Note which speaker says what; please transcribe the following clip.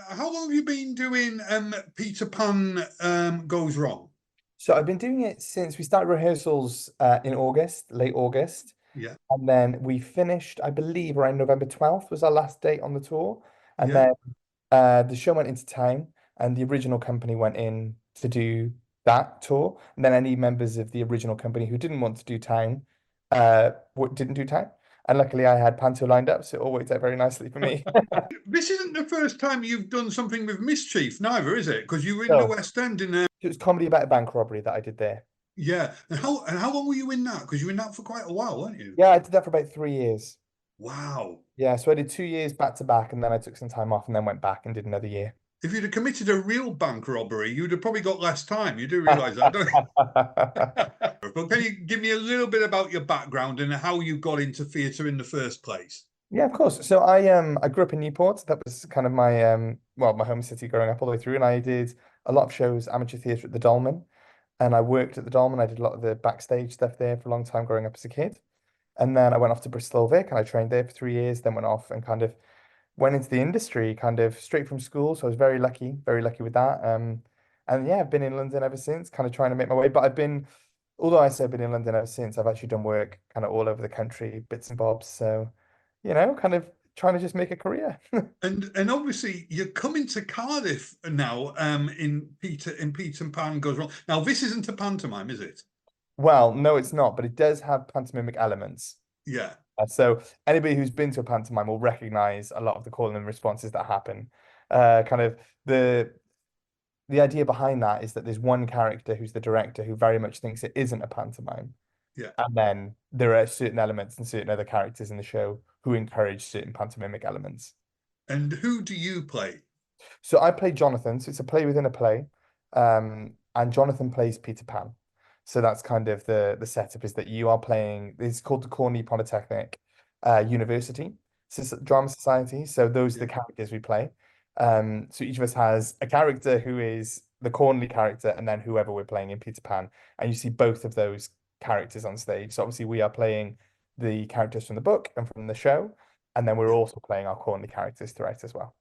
Speaker 1: How long have you been doing Peter Pan Goes Wrong?
Speaker 2: So I've been doing it since we started rehearsals in August, late August.
Speaker 1: Yeah,
Speaker 2: And then we finished, I believe, around November 12th was our last date on the tour. And
Speaker 1: yeah.
Speaker 2: then the show went into town and the original company went in to do that tour. And then any members of the original company who didn't want to do town didn't do town. And luckily I had Panto lined up, so it all worked out very nicely for me.
Speaker 1: This isn't the first time you've done something with Mischief, neither, is it? Because you were in the
Speaker 2: So
Speaker 1: West End in
Speaker 2: it was comedy about a bank robbery that I did there.
Speaker 1: yeah. And how long were you in that? Because you were in that for quite a while, weren't you?
Speaker 2: Yeah, I did that for about 3 years.
Speaker 1: Wow.
Speaker 2: Yeah, so I did 2 years back to back, and then I took some time off and then went back and did another year.
Speaker 1: If you'd have committed a real bank robbery, you'd have probably got less time. You do realise that, don't you? But can you give me a little bit about your background and how you got into theatre in the first place?
Speaker 2: Yeah, of course. So I grew up in Newport. That was kind of my my home city growing up all the way through, and I did a lot of shows, amateur theatre at the Dolmen, and I worked at the Dolmen. I did a lot of the backstage stuff there for a long time growing up as a kid. And then I went off to Bristol Vic and I trained there for 3 years, then went off and kind of went into the industry kind of straight from school. So I was very lucky with that. And yeah, I've been in London ever since, kind of trying to make my way. But although I say I've been in London ever since, I've actually done work kind of all over the country, bits and bobs. So, kind of trying to just make a career.
Speaker 1: And obviously you're coming to Cardiff now in Peter Pan Goes Wrong. Now this isn't a pantomime, is it?
Speaker 2: Well, no, it's not, but it does have pantomimic elements.
Speaker 1: Yeah.
Speaker 2: So anybody who's been to a pantomime will recognize a lot of the calling and responses that happen. Kind of the idea behind that is that there's one character who's the director who very much thinks it isn't a pantomime.
Speaker 1: Yeah.
Speaker 2: And then there are certain elements and certain other characters in the show who encourage certain pantomimic elements.
Speaker 1: And who do you play?
Speaker 2: So I play Jonathan, so it's a play within a play. And Jonathan plays Peter Pan. So that's kind of the setup is that you are playing, it's called the Cornley Polytechnic University. So it's a drama society. So those are
Speaker 1: Yeah.
Speaker 2: the characters we play. So each of us has a character who is the Cornley character, and then whoever we're playing in Peter Pan. And you see both of those characters on stage. So obviously we are playing the characters from the book and from the show, and then we're
Speaker 1: Yeah.
Speaker 2: also playing our Cornley characters throughout as well.